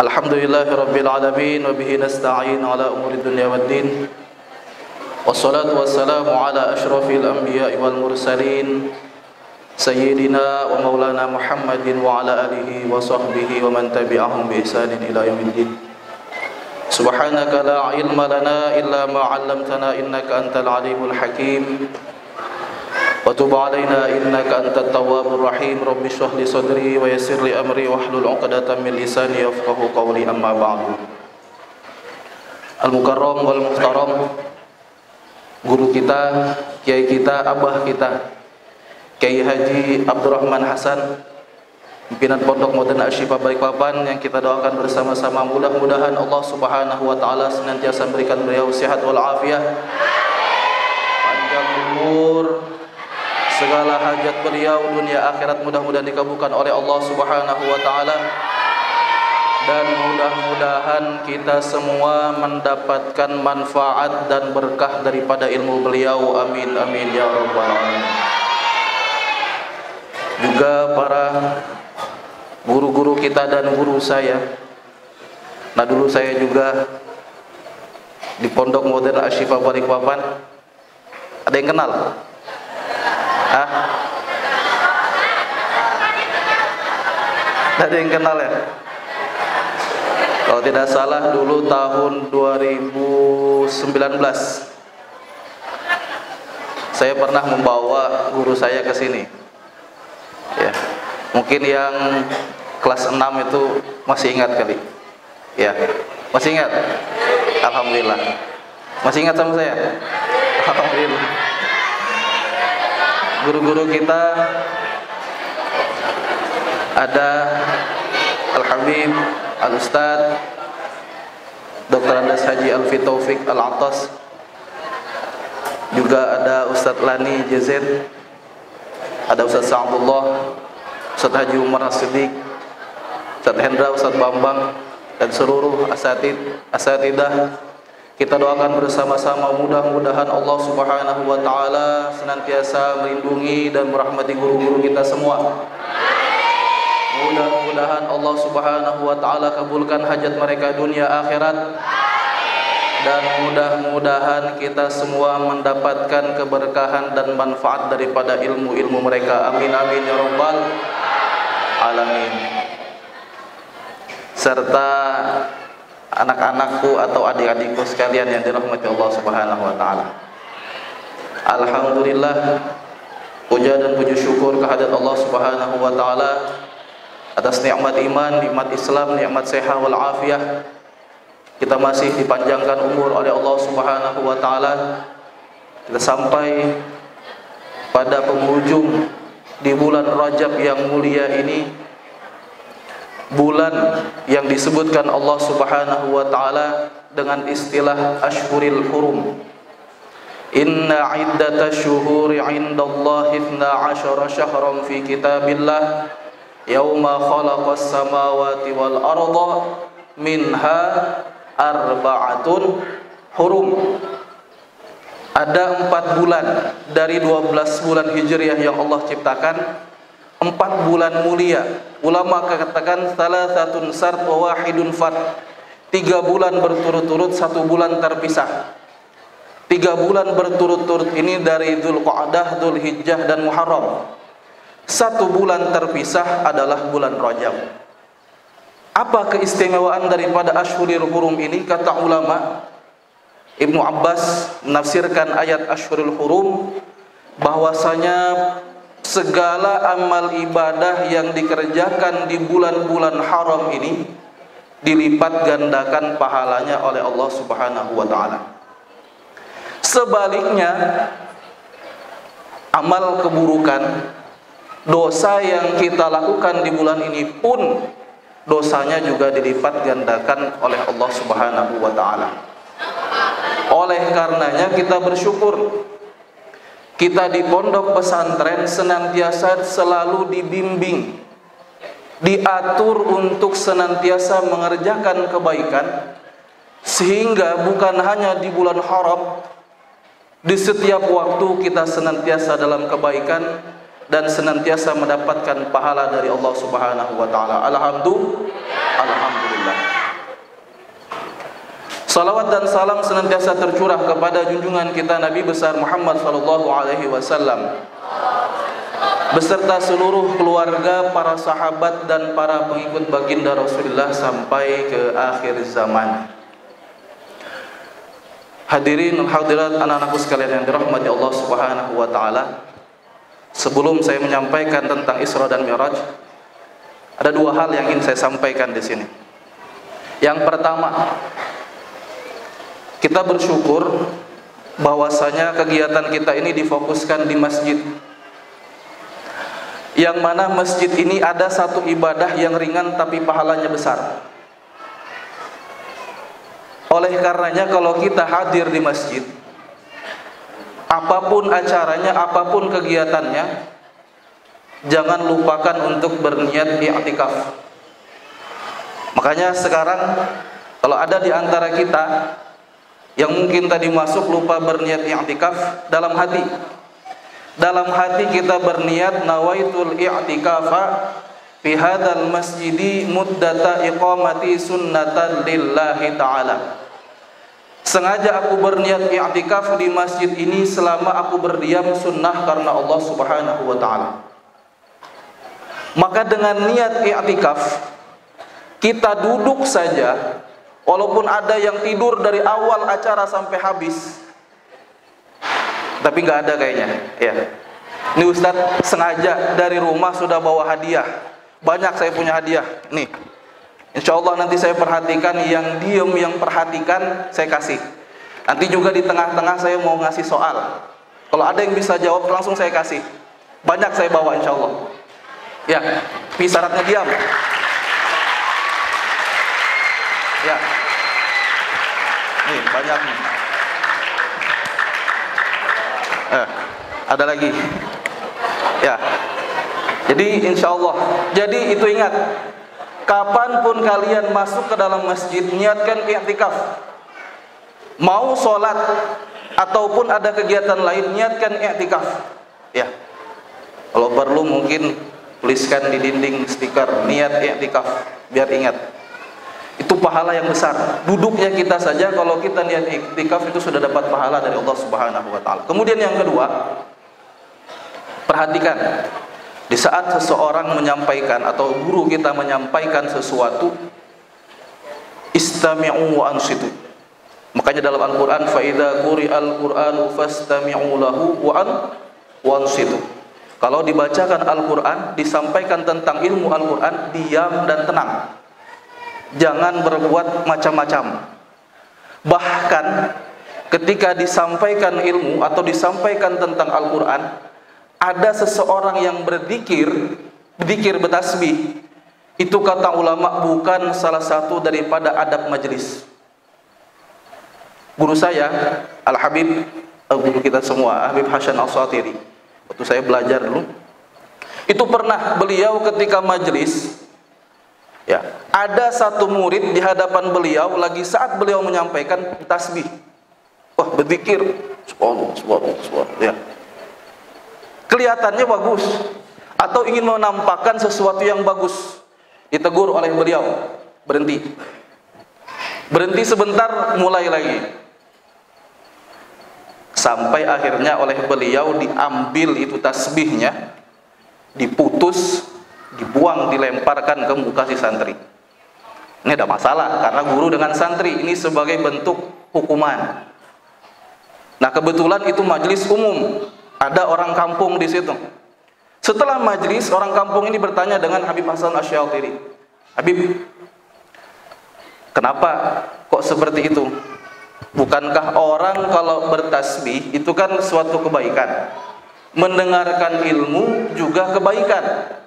Alhamdulillahirabbil alamin wa bihi nasta'in ala umuri dunya waddin. Wassalatu wassalamu ala asyrafil anbiya'i wal mursalin sayyidina wa maulana Muhammadin wa ala alihi wa sahbihi wa man tabi'ahum bi ihsanin ila yaumiddin. Subhanaka la ilma lana illa ma 'allamtana innaka antal alimul hakim. Wa tub 'alaina innaka antat tawwabur rahim. Rabbi shrah li sadri wa yassir li amri wahlul 'uqdatam min lisani yafqahu qawli, amma ba'du. Al-mukarram wal muhtaram, guru kita, kiai kita, abah kita, Kiai Haji Abdurrahman Hasan, pimpinan Pondok Modern Asy-Syifa Balikpapan, yang kita doakan bersama-sama mudah-mudahan Allah Subhanahu wa taala senantiasa memberikan beliau sehat wal afiat, panjang umur, segala hajat beliau dunia akhirat mudah-mudahan dikabulkan oleh Allah Subhanahu wa taala, dan mudah-mudahan kita semua mendapatkan manfaat dan berkah daripada ilmu beliau. Amin amin ya rabbal alamin. Juga para guru-guru kita dan guru saya. Nah, dulu saya juga di Pondok Modern Asy-Syifa Balikpapan. Ada yang kenal? Ada yang kenal ya? Kalau tidak salah dulu tahun 2019 saya pernah membawa guru saya ke sini. Ya, mungkin yang kelas 6 itu masih ingat kali. Ya, masih ingat? Alhamdulillah. Masih ingat sama saya? Alhamdulillah. Guru-guru kita ada Al-Habib Al-Ustadz Dr. Andes Haji Alfi Taufik Al-Atas, juga ada Ustadz Lani JZ, ada Ustadz Sa'adullah, Ustadz Haji Umar As-Siddiq, Ustadz Hendra, Ustadz Bambang, dan seluruh asatidah. Kita doakan bersama-sama mudah-mudahan Allah Subhanahu wa taala senantiasa melindungi dan merahmati guru-guru kita semua. Mudah-mudahan Allah Subhanahu wa taala kabulkan hajat mereka dunia akhirat, dan mudah-mudahan kita semua mendapatkan keberkahan dan manfaat daripada ilmu-ilmu mereka. Amin amin ya rabbal alamin. Serta anak-anakku atau adik-adikku sekalian yang dirahmati Allah Subhanahu wa taala. Alhamdulillah, puja dan puji syukur kehadirat Allah Subhanahu wa taala atas nikmat iman, nikmat Islam, nikmat sehat wal afiah. Kita masih dipanjangkan umur oleh Allah Subhanahu wa taala. Kita sampai pada penghujung di bulan Rajab yang mulia ini, bulan yang disebutkan Allah Subhanahu wa taala dengan istilah Ashhurul Hurum. Inna iddatash syuhuri 'indallahi 12 syahran fi kitabillah yauma khalaqas samawati wal arda minha arba'atun hurum. Ada 4 bulan dari 12 bulan Hijriah yang Allah ciptakan, 4 bulan mulia. Ulama katakan salasatun sart wa wahidun fat. 3 bulan berturut-turut, 1 bulan terpisah. 3 bulan berturut-turut ini dari Dzulqa'dah, Dzulhijjah dan Muharram. 1 bulan terpisah adalah bulan Rajab. Apa keistimewaan daripada Ashhurul Hurum ini? Kata ulama, Ibnu Abbas menafsirkan ayat Ashhurul Hurum bahwasanya segala amal ibadah yang dikerjakan di bulan-bulan haram ini dilipat gandakan pahalanya oleh Allah Subhanahu wa taala. Sebaliknya, amal keburukan, dosa yang kita lakukan di bulan ini pun dosanya juga dilipat gandakan oleh Allah Subhanahu wa taala. Oleh karenanya kita bersyukur, kita di pondok pesantren senantiasa selalu dibimbing, diatur untuk senantiasa mengerjakan kebaikan, sehingga bukan hanya di bulan haram, di setiap waktu kita senantiasa dalam kebaikan, dan senantiasa mendapatkan pahala dari Allah Subhanahu wa taala. Alhamdulillah. Salawat dan salam senantiasa tercurah kepada junjungan kita Nabi besar Muhammad sallallahu alaihi wasallam beserta seluruh keluarga, para sahabat dan para pengikut baginda Rasulullah sampai ke akhir zaman. Hadirin hadirat anak-anakku sekalian yang dirahmati Allah Subhanahu wa taala. Sebelum saya menyampaikan tentang Isra dan Mi'raj, ada dua hal yang ingin saya sampaikan di sini. Yang pertama, kita bersyukur bahwasanya kegiatan kita ini difokuskan di masjid. Yang mana masjid ini ada satu ibadah yang ringan tapi pahalanya besar. Oleh karenanya kalau kita hadir di masjid, apapun acaranya, apapun kegiatannya, jangan lupakan untuk berniat i'tikaf. Makanya sekarang kalau ada di antara kita yang mungkin tadi masuk lupa berniat i'tikaf, dalam hati kita berniat nawaitul i'tikafa fi hadzal masjidi muddata iqamati sunnatan lillahi ta'ala. Sengaja aku berniat i'tikaf di masjid ini selama aku berdiam sunnah karena Allah Subhanahu wa taala. Maka dengan niat i'tikaf kita duduk saja, walaupun ada yang tidur dari awal acara sampai habis, tapi nggak ada kayaknya, ya. Ini Ustadz sengaja dari rumah sudah bawa hadiah. Banyak saya punya hadiah. Nih, insya Allah nanti saya perhatikan, yang diem, yang perhatikan saya kasih. Nanti juga di tengah-tengah saya mau ngasih soal. Kalau ada yang bisa jawab langsung saya kasih. Banyak saya bawa insya Allah. Ya, tapi syaratnya diam. Ya, nih banyak nih. Ada lagi. Ya. Jadi insya Allah. Jadi itu ingat, kapanpun kalian masuk ke dalam masjid, niatkan i'tikaf. Mau sholat ataupun ada kegiatan lain, niatkan i'tikaf. Ya. Kalau perlu mungkin tuliskan di dinding stiker niat i'tikaf biar ingat. Itu pahala yang besar. Duduknya kita saja kalau kita niat i'tikaf itu sudah dapat pahala dari Allah Subhanahu wa taala. Kemudian yang kedua, perhatikan, di saat seseorang menyampaikan atau guru kita menyampaikan sesuatu, istami'u wa ansitu. Makanya dalam Al-Qur'an, fa idza quri'al Qur'anu fastami'u lahu wa ansitu. Kalau dibacakan Al-Qur'an, disampaikan tentang ilmu Al-Qur'an, diam dan tenang. Jangan berbuat macam-macam. Bahkan ketika disampaikan ilmu atau disampaikan tentang Al-Qur'an, ada seseorang yang berzikir bertasbih, itu kata ulama bukan salah satu daripada adab majelis. Guru saya Al-Habib, guru kita semua, Habib Hasan Al-Satiri, waktu saya belajar dulu, itu pernah beliau ketika majelis, ya, ada satu murid di hadapan beliau lagi saat beliau menyampaikan tasbih, wah berzikir, subhanallah, ya. Kelihatannya bagus atau ingin menampakkan sesuatu yang bagus, ditegur oleh beliau, berhenti sebentar, mulai lagi, sampai akhirnya oleh beliau diambil itu tasbihnya, diputus, dibuang, dilemparkan ke muka si santri. Ini ada masalah karena guru dengan santri, ini sebagai bentuk hukuman. Nah kebetulan itu majelis umum, ada orang kampung di situ. Setelah majelis, orang kampung ini bertanya dengan Habib Hasan Asy-Syatiri, Habib, kenapa kok seperti itu? Bukankah orang kalau bertasbih itu kan suatu kebaikan, mendengarkan ilmu juga kebaikan?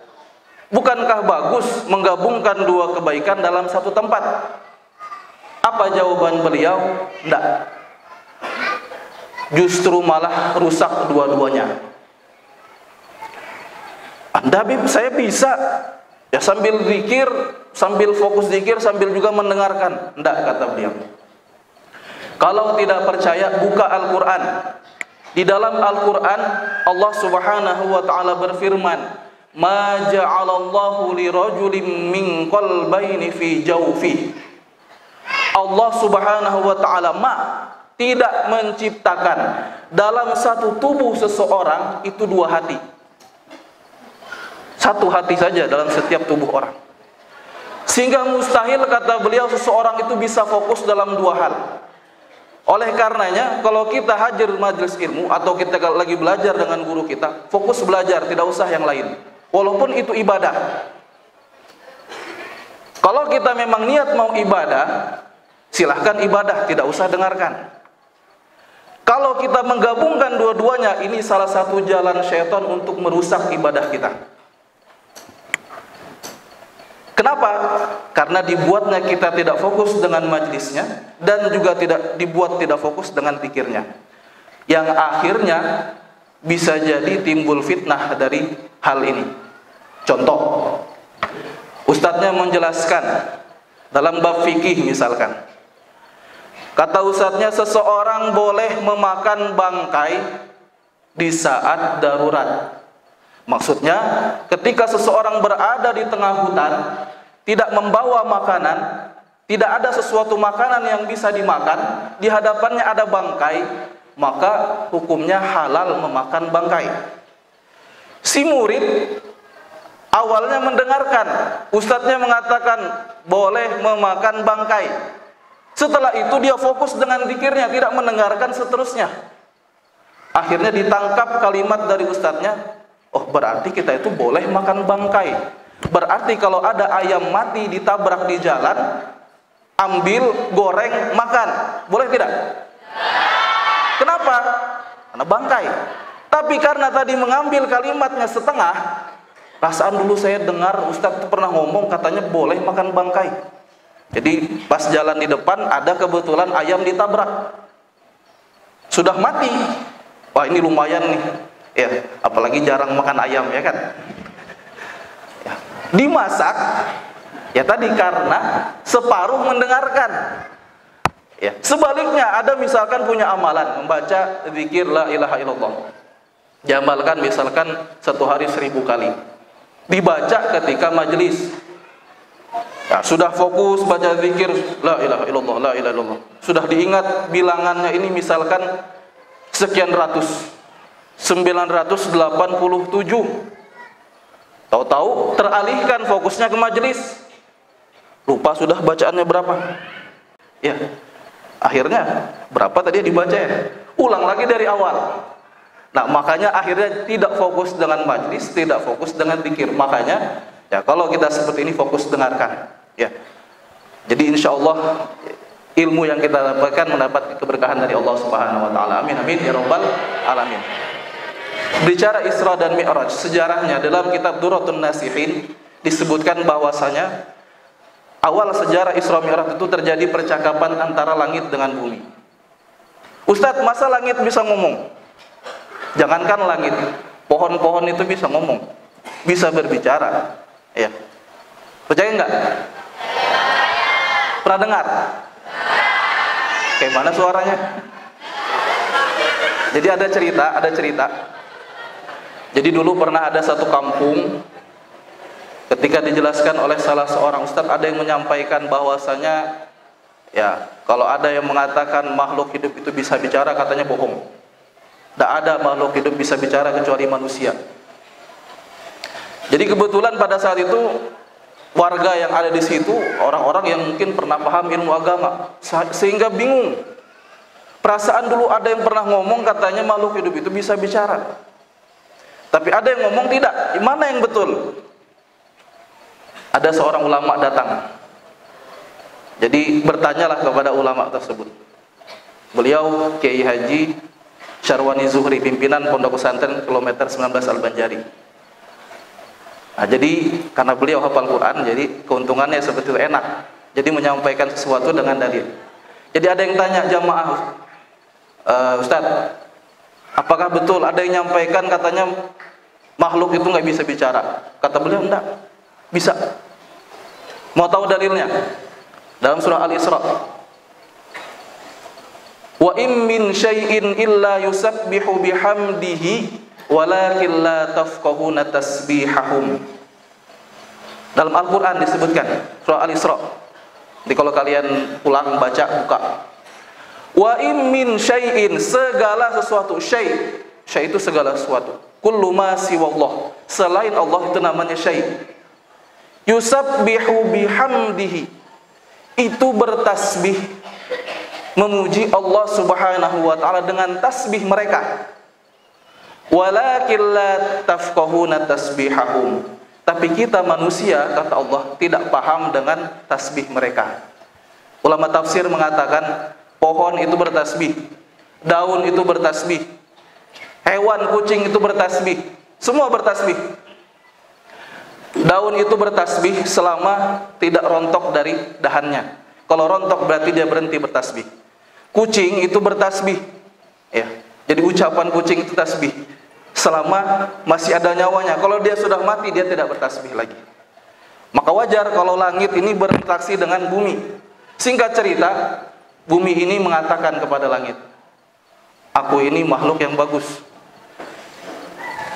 Bukankah bagus menggabungkan dua kebaikan dalam satu tempat? Apa jawaban beliau? Tidak. Justru malah rusak dua-duanya. Anda Habib, saya bisa ya sambil zikir, sambil fokus zikir, sambil juga mendengarkan. Tidak, kata beliau. Kalau tidak percaya, buka Al-Quran. Di dalam Al-Quran Allah subhanahu wa ta'ala berfirman, "Ma ja'alallahu lirajulin min qalbayni fi jawfi." Allah subhanahu wa ta'ala tidak menciptakan dalam satu tubuh seseorang itu dua hati. Satu hati saja dalam setiap tubuh orang. Sehingga mustahil, kata beliau, seseorang itu bisa fokus dalam dua hal. Oleh karenanya, kalau kita hadir majelis ilmu atau kita lagi belajar dengan guru kita, fokus belajar, tidak usah yang lain. Walaupun itu ibadah. Kalau kita memang niat mau ibadah, silahkan ibadah, tidak usah dengarkan. Kalau kita menggabungkan dua-duanya, ini salah satu jalan syaitan untuk merusak ibadah kita. Kenapa? Karena dibuatnya kita tidak fokus dengan majlisnya, dan juga tidak fokus dengan pikirnya. Yang akhirnya bisa jadi timbul fitnah dari hal ini. Contoh, ustadznya menjelaskan dalam bab fikih misalkan. Kata ustadznya, seseorang boleh memakan bangkai di saat darurat. Maksudnya, ketika seseorang berada di tengah hutan, tidak membawa makanan, tidak ada sesuatu makanan yang bisa dimakan, di hadapannya ada bangkai, maka hukumnya halal memakan bangkai. Si murid awalnya mendengarkan, ustadznya mengatakan boleh memakan bangkai. Setelah itu dia fokus dengan zikirnya, tidak mendengarkan seterusnya. Akhirnya ditangkap kalimat dari ustadznya, oh berarti kita itu boleh makan bangkai. Berarti kalau ada ayam mati ditabrak di jalan, ambil, goreng, makan. Boleh tidak? Kenapa? Karena bangkai. Tapi karena tadi mengambil kalimatnya setengah, perasaan dulu saya dengar ustadz itu pernah ngomong katanya boleh makan bangkai. Jadi pas jalan di depan ada kebetulan ayam ditabrak. Sudah mati. Wah ini lumayan nih. Ya, apalagi jarang makan ayam ya kan. Ya, dimasak. Ya tadi karena separuh mendengarkan. Ya, sebaliknya ada misalkan punya amalan membaca zikir la ilaha illallah. Diamalkan misalkan 1 hari 1000 kali. Dibaca ketika majelis. Ya, sudah fokus baca zikir la ilaha illallah, la ilaha illallah. Sudah diingat bilangannya ini misalkan sekian ratus, 987. Tahu-tahu teralihkan fokusnya ke majelis. Lupa sudah bacaannya berapa. Ya. Akhirnya berapa tadi dibaca ya? Ulang lagi dari awal. Nah, makanya akhirnya tidak fokus dengan majelis, tidak fokus dengan zikir. Makanya ya kalau kita seperti ini fokus dengarkan. Ya. Jadi insya Allah ilmu yang kita dapatkan mendapat keberkahan dari Allah Subhanahu wa taala. Amin amin ya rabbal alamin. Bicara Isra dan Mi'raj, sejarahnya dalam kitab Durratun Nasihin disebutkan bahwasanya awal sejarah Isra Mi'raj itu terjadi percakapan antara langit dengan bumi. Ustadz, masa langit bisa ngomong? Jangankan langit, pohon-pohon itu bisa ngomong, bisa berbicara. Ya. Percaya enggak? Pernah dengar? Kayak mana suaranya? Jadi ada cerita. Jadi dulu pernah ada satu kampung, ketika dijelaskan oleh salah seorang ustadz, ada yang menyampaikan bahwasanya ya, kalau ada yang mengatakan makhluk hidup itu bisa bicara, katanya bohong. Tidak ada makhluk hidup bisa bicara kecuali manusia. Jadi kebetulan pada saat itu warga yang ada di situ orang-orang yang mungkin pernah paham ilmu agama, sehingga bingung. Perasaan dulu ada yang pernah ngomong katanya makhluk hidup itu bisa bicara. Tapi ada yang ngomong tidak. Mana yang betul? Ada seorang ulama datang. Jadi bertanyalah kepada ulama tersebut. Beliau Kiai Haji Syarwani Zuhri, pimpinan Pondok Pesantren Kilometer 19 Al-Banjari. Nah, jadi karena beliau hafal Quran, jadi keuntungannya sebetulnya enak. Jadi menyampaikan sesuatu dengan dalil. Jadi ada yang tanya jamaah, Ustadz, apakah betul ada yang menyampaikan katanya makhluk itu nggak bisa bicara? Kata beliau, enggak, bisa. Mau tahu dalilnya? Dalam surah Al-Isra. Wa in min syai'in illa yusabbihu bihamdihi walakin la tafqahuna tasbihahum. Dalam Al-Qur'an disebutkan surah Al-Isra. Jadi kalau kalian pulang baca buka. Wa in min syai'in, segala sesuatu. Syai' itu segala sesuatu. Kullu ma siwallah, selain Allah itu namanya syai'. Yusabbihu bihamdihi, itu bertasbih memuji Allah Subhanahu wa taala dengan tasbih mereka. Walakin la tafqahuna tasbihahum, tapi kita manusia, kata Allah, tidak paham dengan tasbih mereka. Ulama tafsir mengatakan pohon itu bertasbih, daun itu bertasbih, hewan kucing itu bertasbih, semua bertasbih. Daun itu bertasbih selama tidak rontok dari dahannya. Kalau rontok berarti dia berhenti bertasbih. Kucing itu bertasbih, ya. Jadi ucapan kucing itu tasbih selama masih ada nyawanya. Kalau dia sudah mati, dia tidak bertasbih lagi. Maka wajar kalau langit ini berinteraksi dengan bumi. Singkat cerita, bumi ini mengatakan kepada langit, aku ini makhluk yang bagus.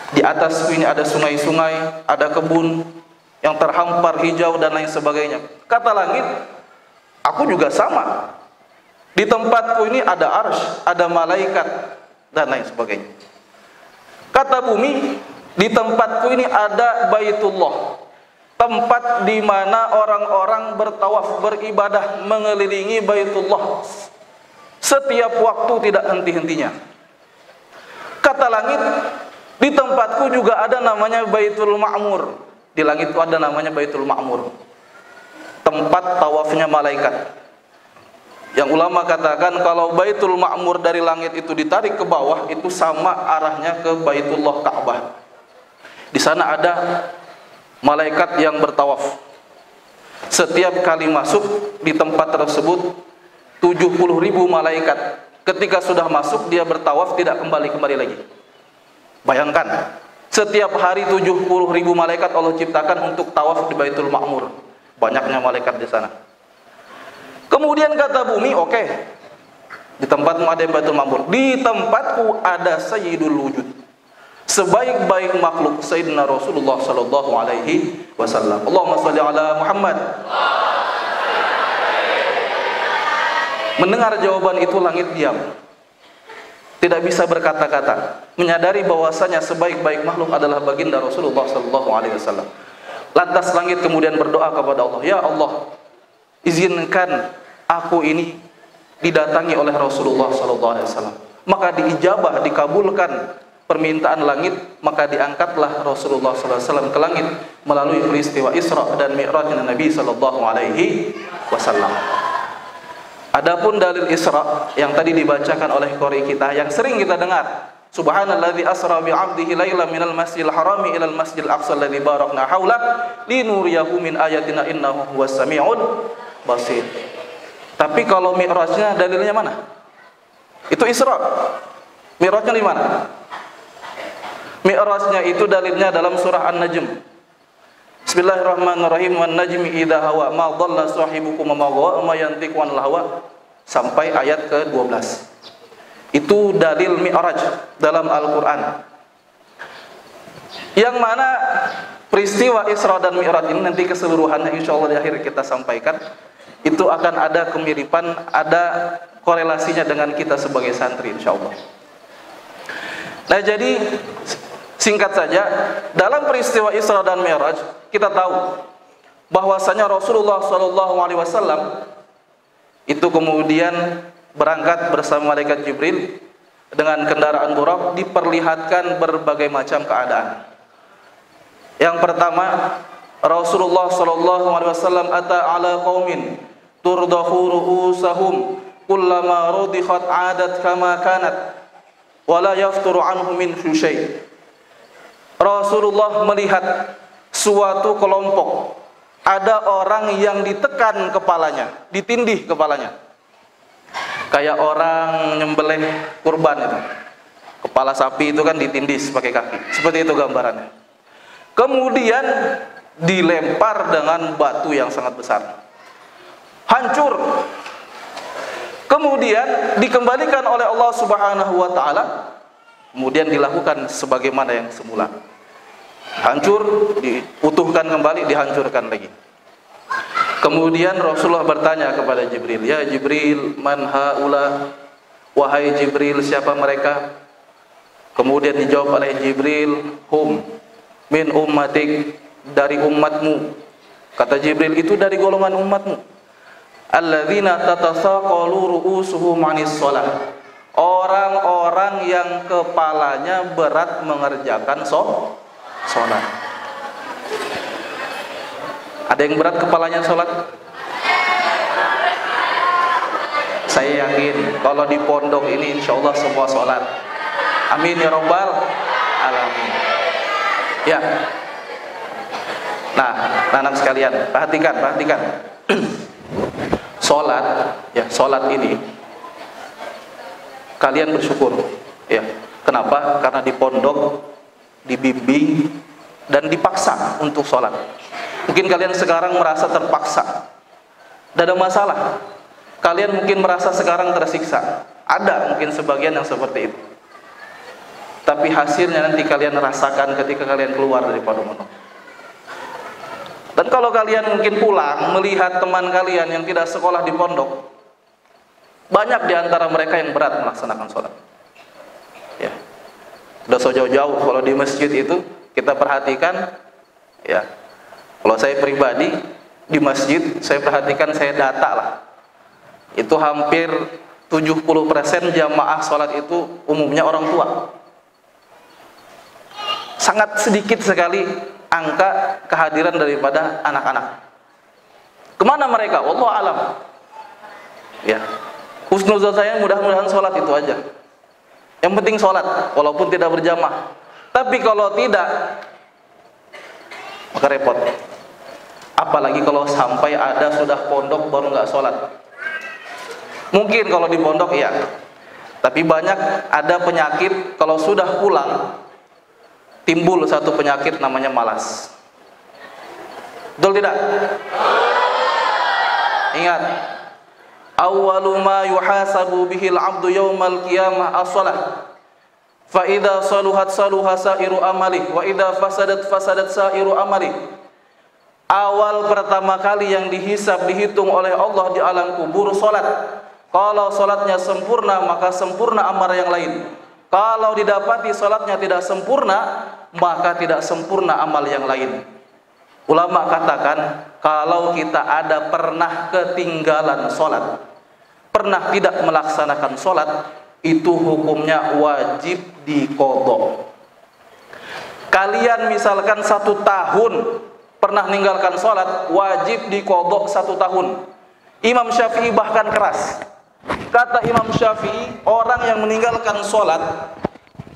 Di atasku ini ada sungai-sungai, ada kebun yang terhampar hijau dan lain sebagainya. Kata langit, aku juga sama. Di tempatku ini ada arsy, ada malaikat dan lain sebagainya. Kata bumi, di tempatku ini ada Baitullah, tempat di mana orang-orang bertawaf, beribadah mengelilingi Baitullah setiap waktu, tidak henti-hentinya. Kata langit, di tempatku juga ada namanya Baitul Ma'mur. Di langit itu ada namanya Baitul Ma'mur, tempat tawafnya malaikat. Yang ulama katakan kalau Baitul Ma'mur dari langit itu ditarik ke bawah, itu sama arahnya ke Baitullah Ka'bah. Di sana ada malaikat yang bertawaf. Setiap kali masuk di tempat tersebut 70.000 malaikat. Ketika sudah masuk, dia bertawaf, tidak kembali lagi. Bayangkan, setiap hari 70.000 malaikat Allah ciptakan untuk tawaf di Baitul Ma'mur. Banyaknya malaikat di sana. Kemudian kata bumi, oke, di tempatmu ada Baitul Ma'mur, di tempatku ada Sayyidul Wujud, sebaik-baik makhluk, Sayyidina Rasulullah sallallahu alaihi wasallam. Allahumma shalli ala Muhammad. Mendengar jawaban itu, langit diam, tidak bisa berkata-kata, menyadari bahwasanya sebaik-baik makhluk adalah baginda Rasulullah sallallahu alaihi wasallam. Lantas langit kemudian berdoa kepada Allah, ya Allah, izinkan aku ini didatangi oleh Rasulullah sallallahu alaihi wasallam. Maka diijabah, dikabulkan permintaan langit, maka diangkatlah Rasulullah sallallahu alaihi wasallam ke langit melalui peristiwa Isra dan Mi'rajnya Nabi sallallahu alaihi wasallam. Adapun dalil Isra yang tadi dibacakan oleh qori kita, yang sering kita dengar, Subhanalladzi asra bi 'abdihi lailan minal masjidil harami ilal masjidil aqsa alladzi barakna haula linuriyahu min ayatina innahu huwas samiul basir. Tapi kalau Mi'rajnya dalilnya mana? Itu Isra. Mi'rajnya di mana? Mi'rajnya itu dalilnya dalam surah An-Najm. Bismillahirrahmanirrahim. Wan najmi idza hawa ma dhalla sahibukum ma ghawa ma yantiqu anil hawa, sampai ayat ke-12. Itu dalil Mi'raj dalam Al-Qur'an. Yang mana peristiwa Isra dan Mi'raj ini nanti keseluruhannya insyaallah di akhir kita sampaikan. Itu akan ada kemiripan, ada korelasinya dengan kita sebagai santri insyaallah. Nah, jadi singkat saja, dalam peristiwa Isra dan Mi'raj kita tahu bahwasanya Rasulullah SAW itu kemudian berangkat bersama malaikat Jibril dengan kendaraan Buraq, diperlihatkan berbagai macam keadaan. Yang pertama, Rasulullah SAW ata ala qaumin turdahu ru'usahum kullama rudikhat adat kama kanat wala yafturu anhu min syai'. Rasulullah melihat suatu kelompok, ada orang yang ditekan kepalanya, ditindih kepalanya, kayak orang nyembelih kurban itu, kepala sapi itu kan ditindis pakai kaki, seperti itu gambarannya. Kemudian dilempar dengan batu yang sangat besar, hancur. kemudian dikembalikan oleh Allah Subhanahu wa taala, kemudian dilakukan sebagaimana yang semula. Hancur, diutuhkan kembali, dihancurkan lagi. Kemudian Rasulullah bertanya kepada Jibril, "Ya Jibril, man haula?" Wahai Jibril, siapa mereka? Kemudian dijawab oleh Jibril, "Hum min ummatik," dari umatmu. Kata Jibril, itu dari golongan umatmu. "Alladzina tatasaqalu ru'usuhum 'anis shalah." Orang-orang yang kepalanya berat mengerjakan sholat. Ada yang berat kepalanya sholat? Saya yakin kalau di pondok ini insya Allah semua sholat. Amin ya rabbal alamin. Ya. Nah, anak sekalian, perhatikan. Sholat ini kalian bersyukur, ya. Kenapa? Karena di pondok dibimbing dan dipaksa untuk sholat. Mungkin kalian sekarang merasa terpaksa, tidak ada masalah. Kalian mungkin merasa sekarang tersiksa, ada mungkin sebagian yang seperti itu. Tapi hasilnya nanti kalian rasakan ketika kalian keluar dari pondok. Dan kalau kalian mungkin pulang melihat teman kalian yang tidak sekolah di pondok, banyak di antara mereka yang berat melaksanakan sholat. Ya, udah jauh-jauh kalau di masjid itu kita perhatikan, ya. Kalau saya pribadi di masjid, saya perhatikan, saya data lah. Itu hampir 70% jamaah sholat itu umumnya orang tua. Sangat sedikit sekali angka kehadiran daripada anak-anak. Kemana mereka? Wallahu alam. Ya. Husnuzon saya mudah-mudahan sholat itu aja. Yang penting sholat, walaupun tidak berjamaah. Tapi kalau tidak, maka repot. Apalagi kalau sampai ada sudah pondok baru nggak sholat. Mungkin kalau di pondok ya. Tapi banyak ada penyakit kalau sudah pulang timbul satu penyakit namanya malas. Betul tidak? Ingat. Awwalu ma yuhasabu bihil 'abdu yaumal qiyamah as-shalah. Fa idza saluhat saluha sa'iru amali wa idza fasadat fasadat sa'iru amali. Awal pertama kali yang dihisab, dihitung oleh Allah di alam kubur salat. Kalau salatnya sempurna maka sempurna amal yang lain. Kalau didapati salatnya tidak sempurna maka tidak sempurna amal yang lain. Ulama katakan, kalau kita ada pernah ketinggalan sholat, pernah tidak melaksanakan sholat, itu hukumnya wajib diqodho. Kalian misalkan 1 tahun pernah meninggalkan sholat, wajib diqodho 1 tahun. Imam Syafi'i bahkan keras. Kata Imam Syafi'i, orang yang meninggalkan sholat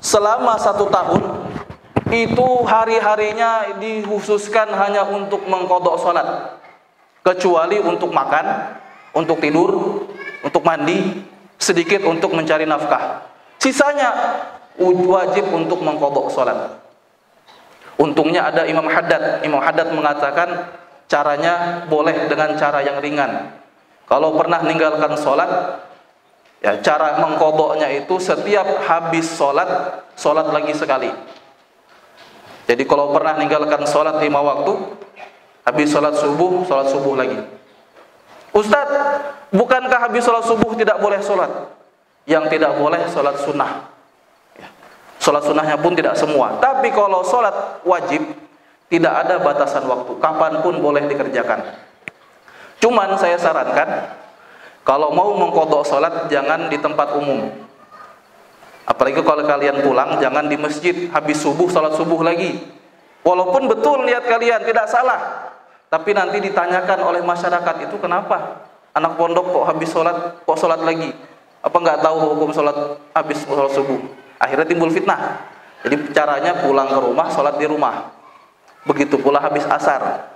selama 1 tahun, itu hari-harinya dikhususkan hanya untuk mengqodho sholat, kecuali untuk makan, untuk tidur, untuk mandi, sedikit untuk mencari nafkah. Sisanya wajib untuk mengqodho sholat. Untungnya ada Imam Haddad. Imam Haddad mengatakan caranya boleh dengan cara yang ringan. Kalau pernah meninggalkan sholat, ya cara mengqodhonya itu setiap habis sholat, sholat lagi sekali. Jadi kalau pernah meninggalkan sholat 5 waktu, habis sholat subuh lagi. Ustadz, bukankah habis sholat subuh tidak boleh sholat? Yang tidak boleh sholat sunnah. Sholat sunnahnya pun tidak semua. Tapi kalau sholat wajib, tidak ada batasan waktu, kapanpun boleh dikerjakan. Cuman saya sarankan, kalau mau mengqodho sholat, jangan di tempat umum. Apalagi kalau kalian pulang, jangan di masjid, habis subuh, sholat subuh lagi. Walaupun betul niat kalian, tidak salah. Tapi nanti ditanyakan oleh masyarakat, itu kenapa? Anak pondok kok habis sholat, kok sholat lagi? Apa nggak tahu hukum sholat habis sholat subuh? Akhirnya timbul fitnah. Jadi caranya pulang ke rumah, sholat di rumah. Begitu pula habis asar.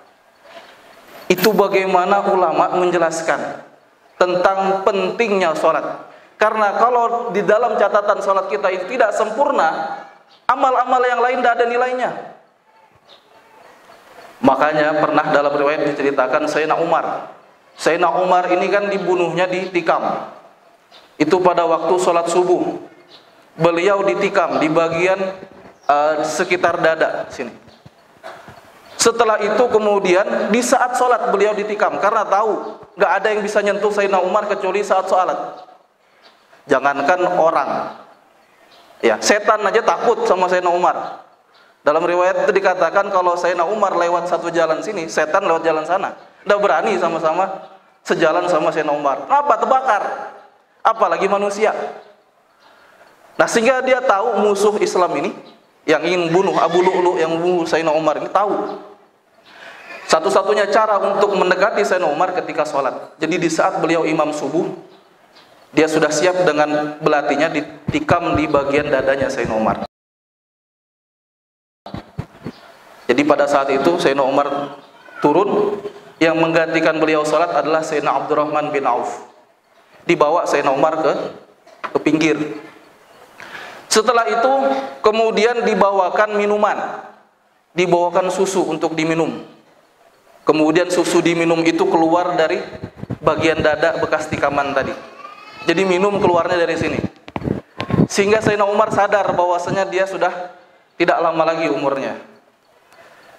Itu bagaimana ulama menjelaskan tentang pentingnya sholat. Karena kalau di dalam catatan sholat kita itu tidak sempurna, amal-amal yang lain tidak ada nilainya. Makanya pernah dalam riwayat diceritakan Sayyidina Umar ini kan dibunuhnya di tikam. Itu pada waktu sholat subuh. Beliau ditikam di bagian sekitar dada sini. Setelah itu kemudian di saat sholat beliau ditikam karena tahu nggak ada yang bisa nyentuh Sayyidina Umar kecuali saat sholat. Jangankan orang, ya setan aja takut sama Sayyidina Umar. Dalam riwayat itu dikatakan kalau Sayyidina Umar lewat satu jalan sini, setan lewat jalan sana. Nggak berani sama-sama sejalan sama Sayyidina Umar. Kenapa? Terbakar. Apalagi manusia. Nah sehingga dia tahu musuh Islam ini yang ingin bunuh Abu Lu'lu', yang bunuh Sayyidina Umar ini tahu. Satu-satunya cara untuk mendekati Sayyidina Umar ketika sholat. Jadi di saat beliau imam subuh, dia sudah siap dengan belatinya ditikam di bagian dadanya Sayyidina Umar. Jadi pada saat itu Sayyidina Umar turun, yang menggantikan beliau sholat adalah Sayyidina Abdurrahman bin Auf. Dibawa Sayyidina Umar ke pinggir. Setelah itu kemudian dibawakan minuman, dibawakan susu untuk diminum. Kemudian susu diminum itu keluar dari bagian dada bekas tikaman tadi. Jadi minum keluarnya dari sini. Sehingga Sayyidina Umar sadar bahwasanya dia sudah tidak lama lagi umurnya.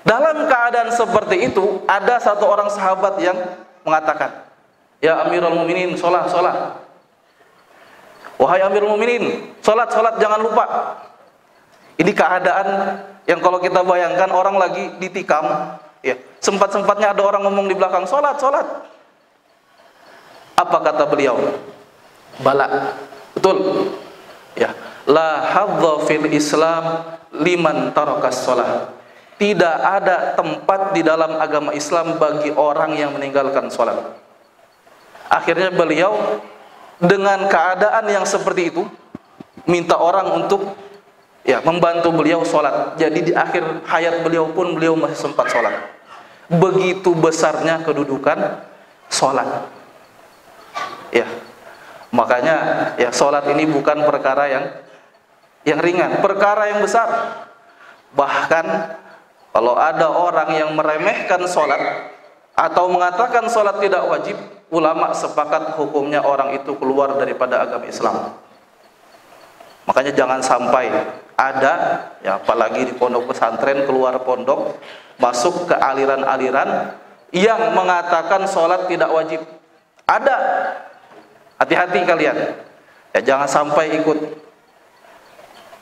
Dalam keadaan seperti itu, ada satu orang sahabat yang mengatakan, "Ya Amirul Mukminin, sholat. Wahai Amirul Mukminin, sholat, jangan lupa." Ini keadaan yang kalau kita bayangkan orang lagi ditikam, ya, sempat-sempatnya ada orang ngomong di belakang, sholat. Apa kata beliau? Bala, betul. Ya, la hadza fil Islam liman tarakas sholat. Tidak ada tempat di dalam agama Islam bagi orang yang meninggalkan sholat. Akhirnya beliau dengan keadaan yang seperti itu minta orang untuk membantu beliau sholat. Jadi di akhir hayat beliau pun beliau masih sempat sholat. Begitu besarnya kedudukan sholat. Ya, makanya sholat ini bukan perkara yang ringan, perkara yang besar. Bahkan kalau ada orang yang meremehkan sholat atau mengatakan sholat tidak wajib, ulama sepakat hukumnya orang itu keluar daripada agama Islam. Makanya jangan sampai ada, apalagi di pondok pesantren, keluar pondok, masuk ke aliran-aliran yang mengatakan sholat tidak wajib. Ada. Hati-hati kalian. Ya, jangan sampai ikut.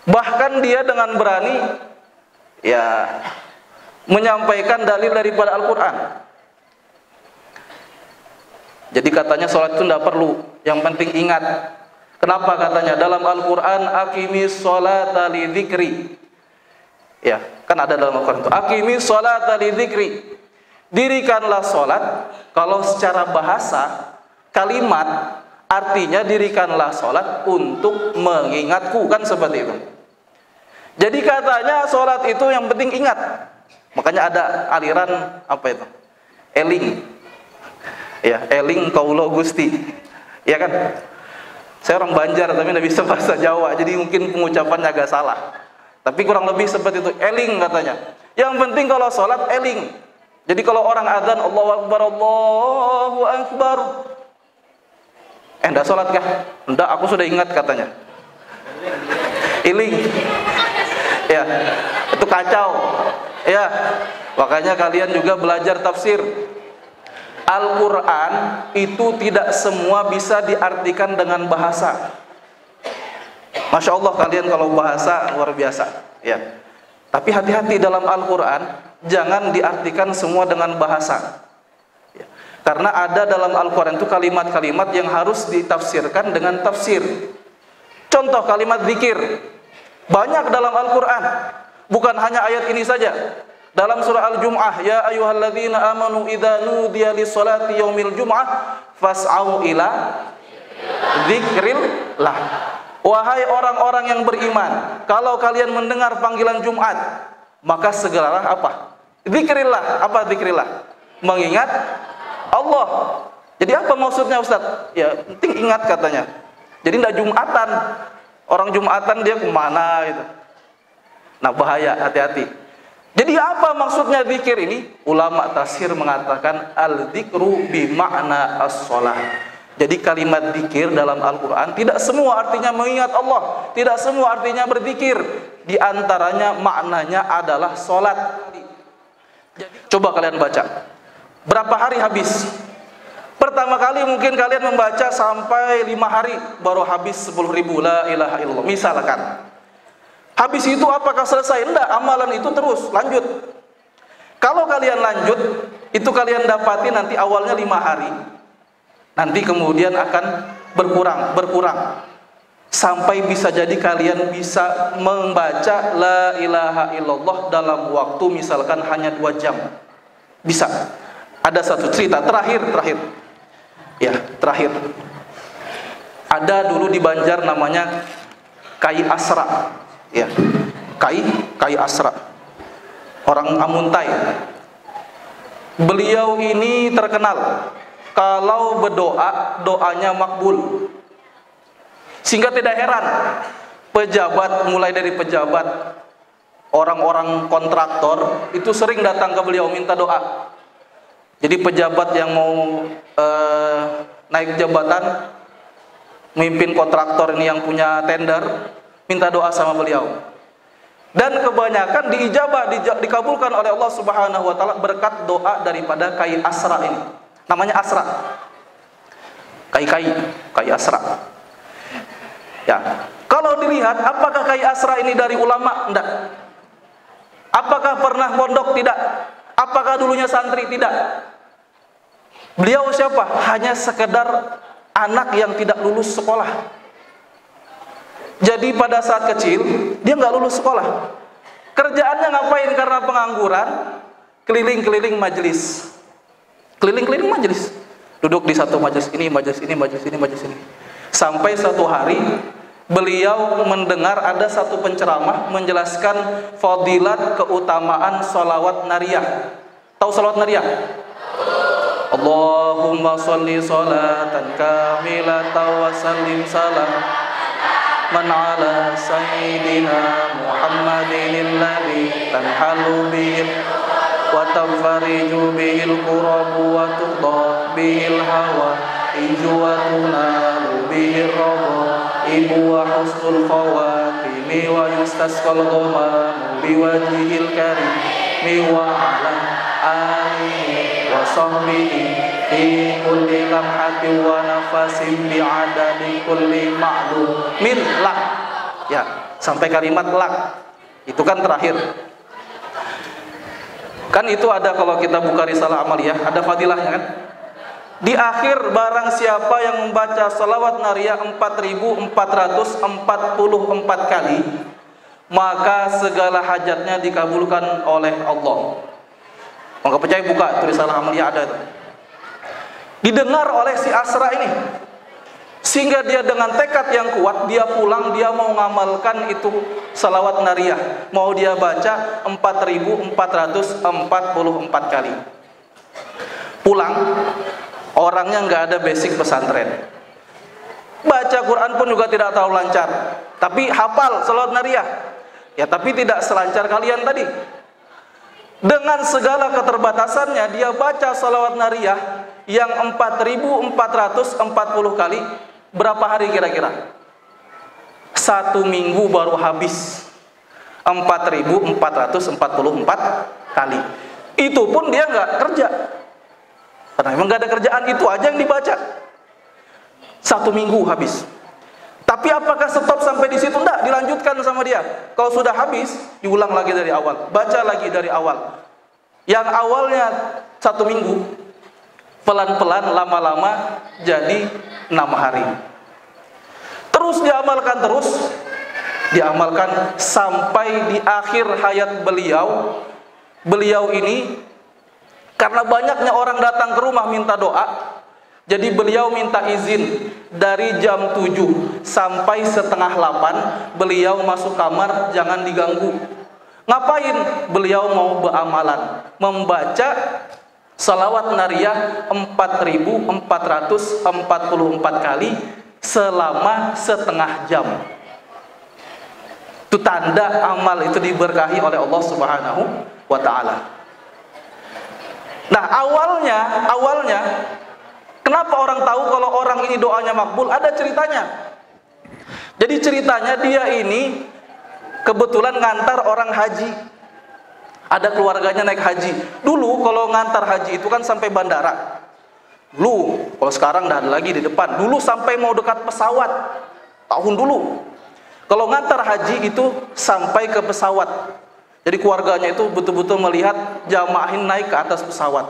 Bahkan dia dengan berani menyampaikan dalil daripada Al-Quran. Jadi katanya sholat itu tidak perlu, yang penting ingat. Kenapa katanya? Dalam Al-Quran, aqimis sholata li dzikri. Ya, kan ada dalam Al-Quran itu, aqimis sholata li dzikri. Dirikanlah sholat. Kalau secara bahasa, kalimat artinya dirikanlah sholat untuk mengingatku, kan seperti itu. Jadi katanya sholat itu yang penting ingat. Makanya ada aliran apa itu? Eling. Ya, eling kaulo Gusti. Ya kan? Saya orang Banjar tapi tidak bisa bahasa Jawa, jadi mungkin pengucapannya agak salah. Tapi kurang lebih seperti itu, eling katanya. Yang penting kalau sholat eling. Jadi kalau orang azan Allahu Akbar, Allahu Akbar. Enggak sholat kah? Enggak, aku sudah ingat katanya. Eling. Ya, itu kacau. Ya, makanya kalian juga belajar tafsir. Al-Quran itu tidak semua bisa diartikan dengan bahasa. Masya Allah kalian kalau bahasa luar biasa. Ya. Tapi hati-hati dalam Al-Quran, jangan diartikan semua dengan bahasa. Ya. Karena ada dalam Al-Quran itu kalimat-kalimat yang harus ditafsirkan dengan tafsir. Contoh kalimat zikir. Banyak dalam Al-Quran. Bukan hanya ayat ini saja. Dalam surah Al-Jum'ah, ya ayyuhalladzina amanu idza nudiya lis-salati yaumil jum'ah fas'au ila dzikrillah. Wahai orang-orang yang beriman, kalau kalian mendengar panggilan Jumat, maka segeralah apa? Dzikrillah. Apa dzikrillah? Mengingat Allah. Jadi apa maksudnya Ustaz? Ya, penting ingat katanya. Jadi tidak Jumatan. Orang Jumatan dia kemana gitu. Nah bahaya, hati-hati. Jadi apa maksudnya zikir ini? Ulama tafsir mengatakan al-dzikru bi makna as-shalah. Jadi kalimat zikir dalam Al-Quran tidak semua artinya mengingat Allah, tidak semua artinya berzikir. Di antaranya maknanya adalah sholat. Coba kalian baca, berapa hari habis? Pertama kali mungkin kalian membaca sampai 5 hari baru habis 10.000 la ilaha illallah misalkan. Habis itu apakah selesai? Enggak, amalan itu terus lanjut. Kalau kalian lanjut, itu kalian dapati nanti awalnya 5 hari, nanti kemudian akan berkurang sampai bisa jadi kalian bisa membaca la ilaha illallah dalam waktu misalkan hanya 2 jam. Bisa. Ada satu cerita terakhir. Ada dulu di Banjar namanya Kai Asra. Ya. Kai Asra. Orang Amuntai. Beliau ini terkenal kalau berdoa, doanya makbul. Sehingga tidak heran pejabat, mulai dari pejabat, orang-orang kontraktor itu sering datang ke beliau minta doa. Jadi pejabat yang mau naik jabatan, memimpin kontraktor ini yang punya tender, minta doa sama beliau. Dan kebanyakan diijabah, dikabulkan oleh Allah Subhanahu wa taala berkat doa daripada Kai Asra ini. Namanya Asra. Kai Asra. Ya. Kalau dilihat apakah Kai Asra ini dari ulama? Enggak. Apakah pernah pondok? Tidak. Apakah dulunya santri? Tidak. Beliau siapa? Hanya sekedar anak yang tidak lulus sekolah. Jadi pada saat kecil dia nggak lulus sekolah. Kerjaannya ngapain karena pengangguran? Keliling-keliling majelis. Keliling-keliling majelis. Duduk di satu majelis ini, majelis ini, majelis ini, majelis ini. Sampai satu hari beliau mendengar ada satu penceramah menjelaskan fadilat keutamaan sholawat nariyah. Tahu sholawat nariyah? Allahumma sholli sholatan kamilatan wa sallim salam man ala sayyidina Muhammadin alladhi tanhalu bihil wa tanfariju bihil qurabu wa tuqda bihil hawa iju wa tunalu bihil rabba ibu wa husnul khawatimi wa yustasqal ghamam biwajhil karim wa ala alihi wa sahbihi fi kulli lamhati wa nafasin bi'adadi kulli ma'lumin lak. Ya, sampai kalimat lak. Itu kan terakhir. Kan itu ada kalau kita buka risalah amaliyah, ada fadilahnya kan? Di akhir barang siapa yang membaca salawat nariyah 4.444 kali, maka segala hajatnya dikabulkan oleh Allah. Maka percaya buka itu risalah amaliyah ada itu. Didengar oleh si Asra ini, sehingga dia dengan tekad yang kuat dia pulang, dia mau mengamalkan itu salawat nariyah, mau dia baca 4.444 kali. Pulang, orangnya nggak ada basic pesantren, baca Quran pun juga tidak terlalu lancar, tapi hafal salawat nariyah. Ya, tapi tidak selancar kalian tadi. Dengan segala keterbatasannya dia baca salawat nariyah yang 4.440 kali. Berapa hari kira-kira? 1 minggu baru habis 4.444 kali. Itu pun dia nggak kerja, karena memang nggak ada kerjaan, itu aja yang dibaca. 1 minggu habis. Tapi apakah stop sampai di situ? Enggak, dilanjutkan sama dia. Kalau sudah habis, diulang lagi dari awal, baca lagi dari awal. Yang awalnya 1 minggu, pelan-pelan, lama-lama jadi 6 hari. Terus diamalkan sampai di akhir hayat beliau. Beliau ini karena banyaknya orang datang ke rumah minta doa, jadi beliau minta izin dari jam 7 sampai setengah 8 beliau masuk kamar, jangan diganggu. Ngapain? Beliau mau beramalan, membaca salawat nariyah 4.444 kali selama setengah jam. Itu tanda amal itu diberkahi oleh Allah Subhanahu wa taala. Nah, awalnya Kenapa orang tahu kalau orang ini doanya makbul? Ada ceritanya. Jadi ceritanya dia ini kebetulan ngantar orang haji. Ada keluarganya naik haji. Dulu kalau ngantar haji itu kan sampai bandara. Dulu, kalau sekarang dah ada lagi di depan. Dulu sampai mau dekat pesawat. Tahun dulu. Kalau ngantar haji itu sampai ke pesawat. Jadi keluarganya itu betul-betul melihat jamaah naik ke atas pesawat.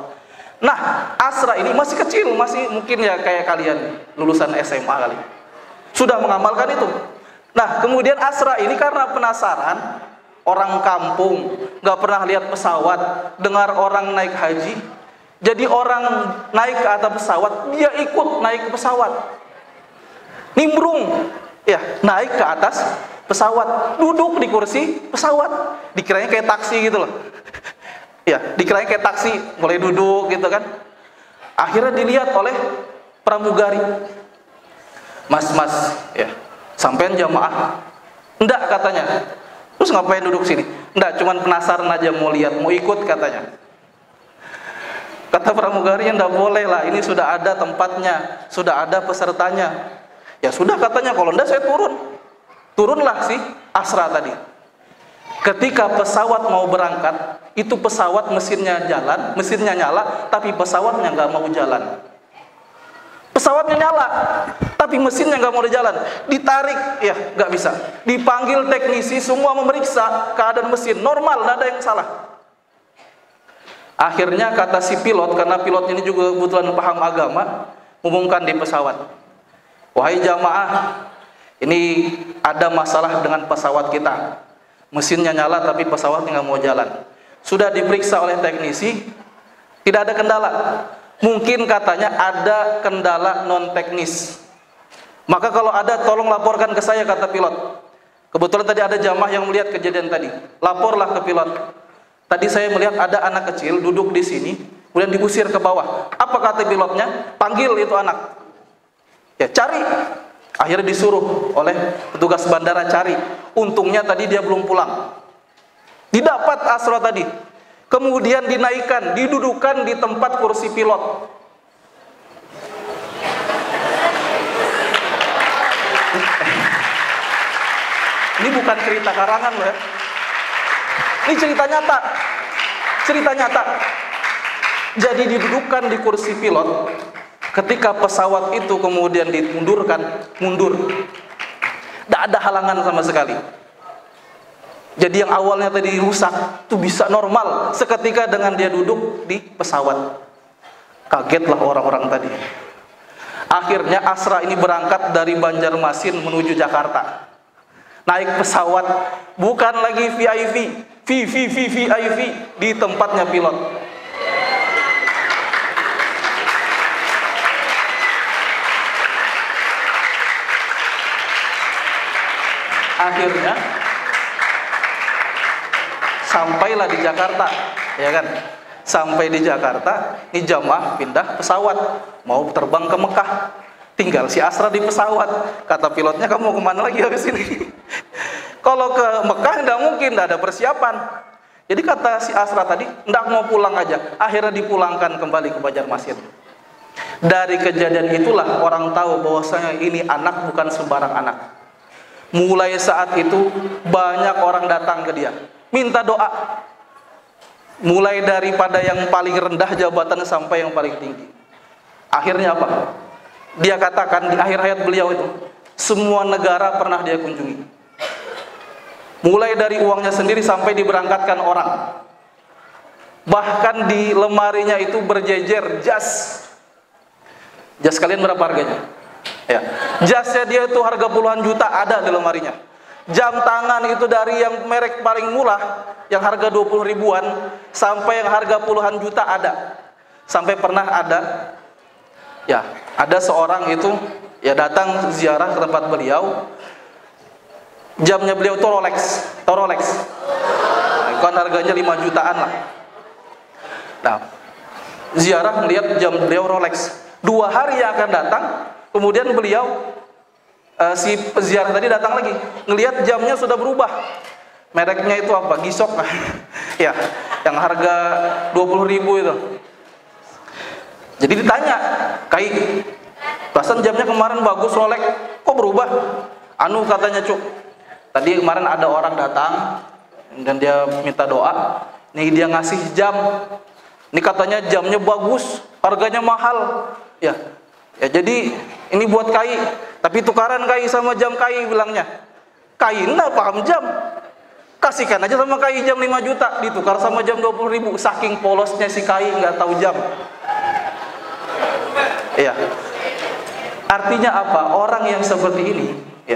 Nah, Asra ini masih kecil, masih mungkin ya kayak kalian lulusan SMA kali. Sudah mengamalkan itu. Nah, kemudian Asra ini karena penasaran, orang kampung, nggak pernah lihat pesawat, dengar orang naik haji, jadi orang naik ke atas pesawat, dia ikut naik ke pesawat. Nimbrung, ya, naik ke atas pesawat, duduk di kursi pesawat, dikiranya kayak taksi gitu loh. Ya, dikiranya kayak taksi, mulai duduk gitu kan. Akhirnya dilihat oleh pramugari. Mas, ya, sampean jamaah? Enggak katanya. Terus ngapain duduk sini? Enggak, cuman penasaran aja mau lihat, mau ikut katanya. Kata pramugari, enggak boleh lah, ini sudah ada tempatnya, sudah ada pesertanya. Ya sudah katanya, kalau enggak saya turun. Turunlah si Asra tadi. Ketika pesawat mau berangkat, itu pesawat mesinnya jalan, mesinnya nyala, tapi pesawatnya nggak mau jalan. Pesawatnya nyala, tapi mesinnya nggak mau jalan. Ditarik, ya nggak bisa. Dipanggil teknisi, semua memeriksa keadaan mesin normal, nggak ada yang salah. Akhirnya kata si pilot, karena pilot ini juga kebetulan paham agama, umumkan di pesawat, wahai jamaah, ini ada masalah dengan pesawat kita. Mesinnya nyala tapi pesawatnya nggak mau jalan. Sudah diperiksa oleh teknisi, tidak ada kendala. Mungkin katanya ada kendala non teknis. Maka kalau ada tolong laporkan ke saya, kata pilot. Kebetulan tadi ada jamaah yang melihat kejadian tadi. Laporlah ke pilot. Tadi saya melihat ada anak kecil duduk di sini, kemudian diusir ke bawah. Apa kata pilotnya? Panggil itu anak. Ya, cari. Akhirnya disuruh oleh petugas bandara cari. Untungnya tadi dia belum pulang. Didapat Asra tadi. Kemudian dinaikkan, didudukan di tempat kursi pilot. Ini bukan cerita karangan loh ya. Ini cerita nyata. Cerita nyata. Jadi didudukan di kursi pilot. Ketika pesawat itu kemudian dimundurkan, mundur. Tidak ada halangan sama sekali. Jadi yang awalnya tadi rusak, itu bisa normal seketika dengan dia duduk di pesawat. Kagetlah orang-orang tadi. Akhirnya Asra ini berangkat dari Banjarmasin menuju Jakarta. Naik pesawat, bukan lagi VIP, VIP di tempatnya pilot. Akhirnya sampailah di Jakarta, ya kan? Sampai di Jakarta, ini jamaah pindah pesawat, mau terbang ke Mekah. Tinggal si Asra di pesawat. Kata pilotnya, kamu mau kemana lagi habis ini? Kalau ke Mekah nggak mungkin, nggak ada persiapan. Jadi kata si Asra tadi, nggak mau pulang aja. Akhirnya dipulangkan kembali ke Banjarmasin. Dari kejadian itulah orang tahu bahwasanya ini anak bukan sembarang anak. Mulai saat itu banyak orang datang ke dia, minta doa. Mulai daripada yang paling rendah jabatan sampai yang paling tinggi. Akhirnya apa? Dia katakan di akhir hayat beliau itu, semua negara pernah dia kunjungi. Mulai dari uangnya sendiri sampai diberangkatkan orang. Bahkan di lemarinya itu berjejer jas. Jas kalian berapa harganya? Ya, jasnya dia itu harga puluhan juta ada di lemarinya. Jam tangan itu dari yang merek paling murah, yang harga 20 ribuan, sampai yang harga puluhan juta ada. Sampai pernah ada, ya, ada seorang itu ya datang ziarah ke tempat beliau. Jamnya beliau itu Rolex, atau Rolex. Kan harganya 5 jutaan lah. Nah, ziarah melihat jam beliau Rolex. 2 hari yang akan datang, kemudian beliau si peziarah tadi datang lagi, ngelihat jamnya sudah berubah. Mereknya itu apa? Gisok kan? Ya, yang harga 20 ribu itu. Jadi ditanya, "Kai, perasaan jamnya kemarin bagus, Rolex, kok berubah?" "Anu," katanya, "Cuk, tadi kemarin ada orang datang dan dia minta doa. Nih dia ngasih jam. Ini katanya jamnya bagus, harganya mahal. Ya, jadi ini buat Kai, tapi tukaran Kai sama jam Kai," bilangnya. Kai enggak paham jam. Kasihkan aja sama Kai jam 5 juta, ditukar sama jam 20.000. Saking polosnya si Kai nggak tahu jam. Ya. Artinya apa? Orang yang seperti ini, ya,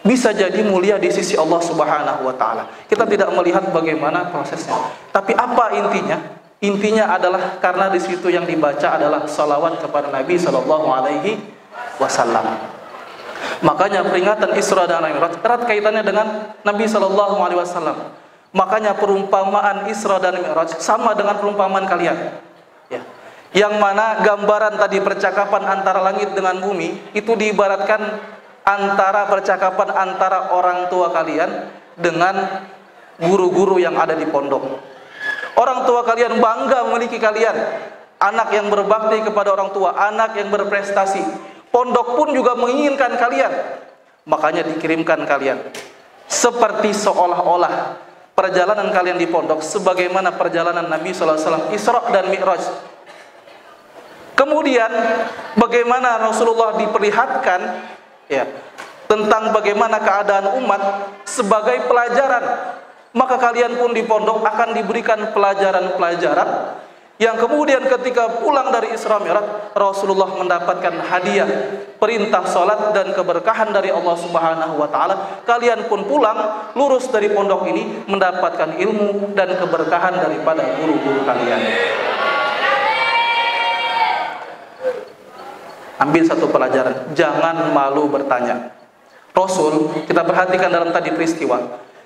bisa jadi mulia di sisi Allah Subhanahu wa taala. Kita tidak melihat bagaimana prosesnya. Tapi apa intinya? Intinya adalah karena di situ yang dibaca adalah salawat kepada Nabi sallallahu alaihi wasallam. Makanya peringatan Isra dan Mi'raj erat kaitannya dengan Nabi sallallahu alaihi wasallam. Makanya perumpamaan Isra dan Mi'raj sama dengan perumpamaan kalian. Ya. Yang mana gambaran tadi percakapan antara langit dengan bumi itu diibaratkan antara percakapan antara orang tua kalian dengan guru-guru yang ada di pondok. Orang tua kalian bangga memiliki kalian, anak yang berbakti kepada orang tua, anak yang berprestasi. Pondok pun juga menginginkan kalian, makanya dikirimkan kalian. Seperti seolah-olah perjalanan kalian di pondok sebagaimana perjalanan Nabi sallallahu alaihi wasallam Isra dan Mi'raj. Kemudian bagaimana Rasulullah diperlihatkan, ya, tentang bagaimana keadaan umat sebagai pelajaran. Maka kalian pun di pondok akan diberikan pelajaran-pelajaran yang kemudian ketika pulang dari Isra Mi'raj, Rasulullah mendapatkan hadiah, perintah salat dan keberkahan dari Allah Subhanahu wa taala. Kalian pun pulang lurus dari pondok ini mendapatkan ilmu dan keberkahan daripada guru-guru kalian. Ambil satu pelajaran, jangan malu bertanya. Rasul, kita perhatikan dalam tadi peristiwa,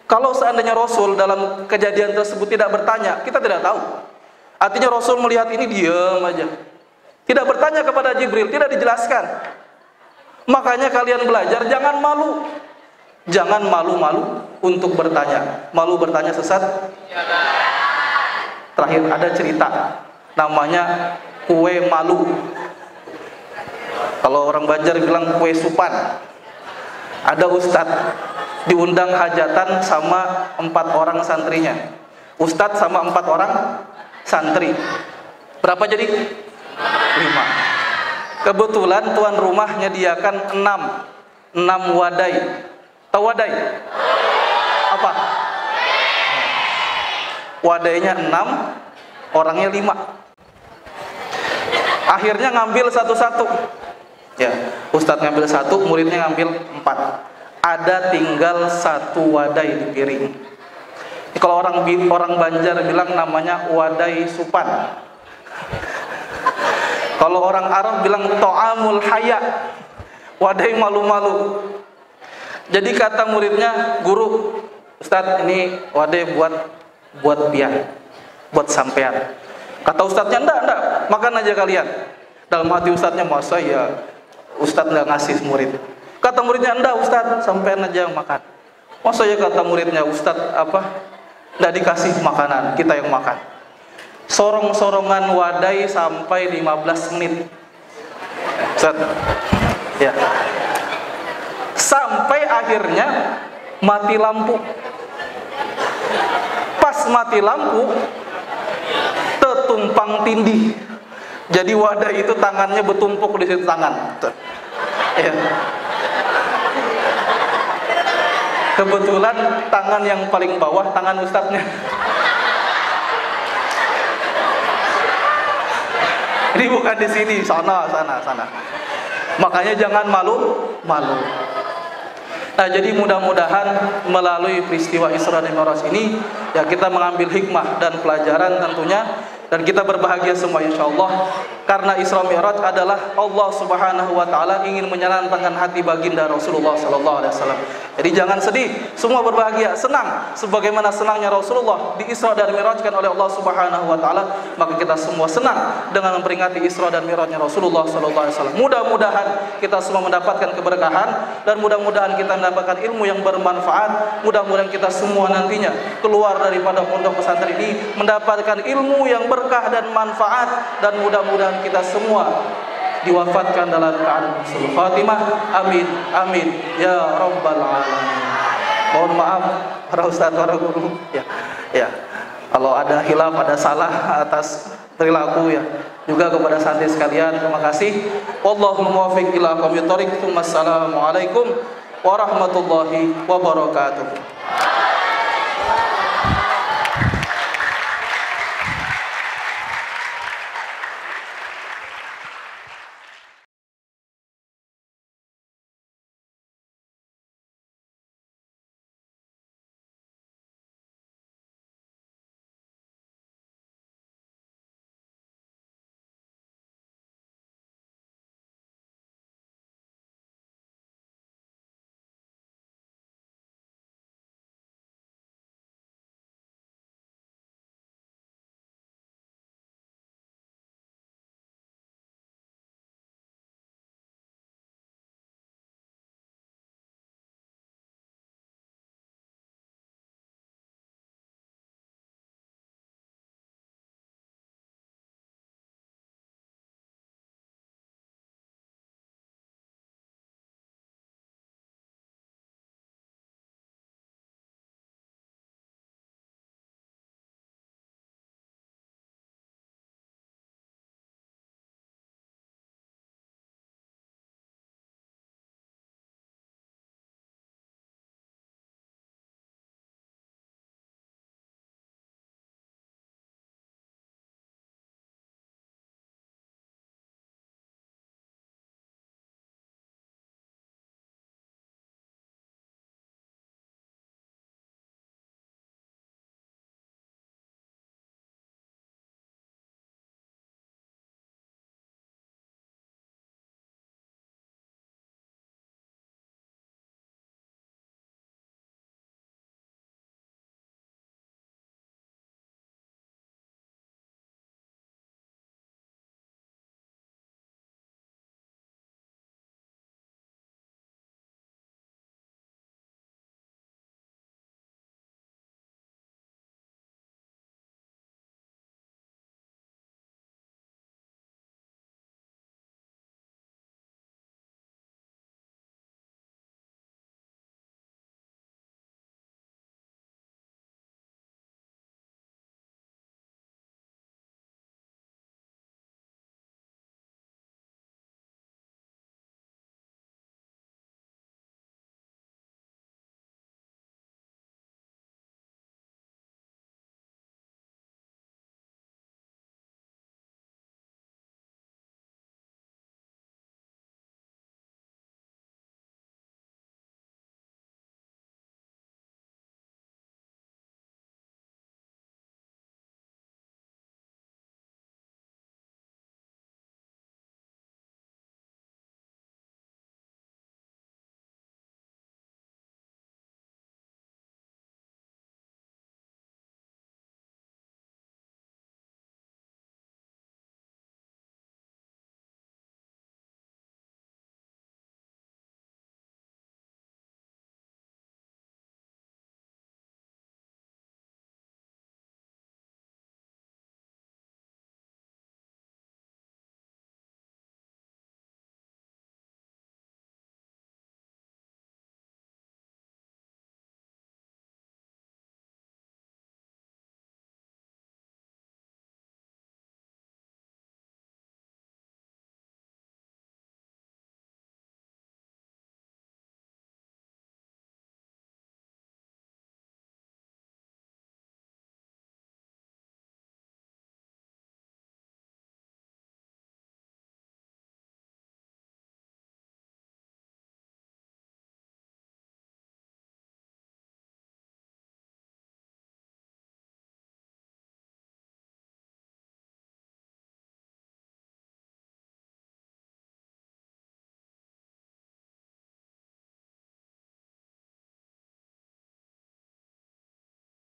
kalau seandainya Rasul dalam kejadian tersebut tidak bertanya, kita tidak tahu. Artinya Rasul melihat ini diam aja, tidak bertanya kepada Jibril, tidak dijelaskan. Makanya kalian belajar, jangan malu. Jangan malu-malu untuk bertanya. Malu bertanya sesat. Terakhir ada cerita, namanya kue malu. Kalau orang Banjar bilang kue supan. Ada ustadz diundang hajatan sama 4 orang santrinya. Ustadz sama 4 orang santri. Berapa jadi? 5. Kebetulan tuan rumah nyediakan 6 wadai. Tahu wadai? Apa? Wadainya 6, orangnya 5. Akhirnya ngambil satu-satu. Ya, ustadz ngambil 1, muridnya ngambil 4. Ada tinggal 1 wadai di piring. Kalau orang Banjar bilang namanya wadai supan. Kalau orang Arab bilang to'amul haya, wadai malu-malu. Jadi kata muridnya, "Guru, Ustadz, ini wadai buat biar, buat sampean." Kata ustadznya, enggak, makan aja kalian." Dalam hati ustadznya, masa ya Ustadz nggak ngasih murid. Kata muridnya, "Enggak Ustadz, sampean aja yang makan." Masa ya kata muridnya, "Ustadz nggak dikasih makanan, kita yang makan." Sorong-sorongan wadai sampai 15 menit. Ustadz, ya. Sampai akhirnya mati lampu. Pas mati lampu, tetumpang tindih. Jadi wadah itu tangannya bertumpuk di situ tangan. Ya. Kebetulan tangan yang paling bawah tangan ustadznya. Ini bukan di sini, sana. Makanya jangan malu. Nah, jadi mudah-mudahan melalui peristiwa Isra dan Mi'raj ini, ya, kita mengambil hikmah dan pelajaran tentunya, dan kita berbahagia semua insyaallah, karena Isra Mi'raj adalah Allah Subhanahu wa taala ingin menyenangkan hati baginda Rasulullah sallallahu alaihi wasallam. Jadi jangan sedih, semua berbahagia, senang sebagaimana senangnya Rasulullah di Isra dan Mi'rajkan oleh Allah Subhanahu wa taala, maka kita semua senang dengan memperingati Isra dan Mi'rajnya Rasulullah sallallahu alaihi wasallam. Mudah-mudahan kita semua mendapatkan keberkahan dan mudah-mudahan kita mendapatkan ilmu yang bermanfaat. Mudah-mudahan kita semua nantinya keluar daripada pondok pesantren ini mendapatkan ilmu yang berkah dan manfaat, dan mudah-mudahan kita semua diwafatkan dalam keadaan husnul khatimah. Amin amin ya rabbal alamin. Mohon maaf para ustadz, para guru ya kalau ada khilaf, ada salah atas perilaku ya. Juga kepada santri sekalian, terima kasih. Wallahul muwaffiq ila aqwamit thoriq. Wassalamualaikum warahmatullahi wabarakatuh.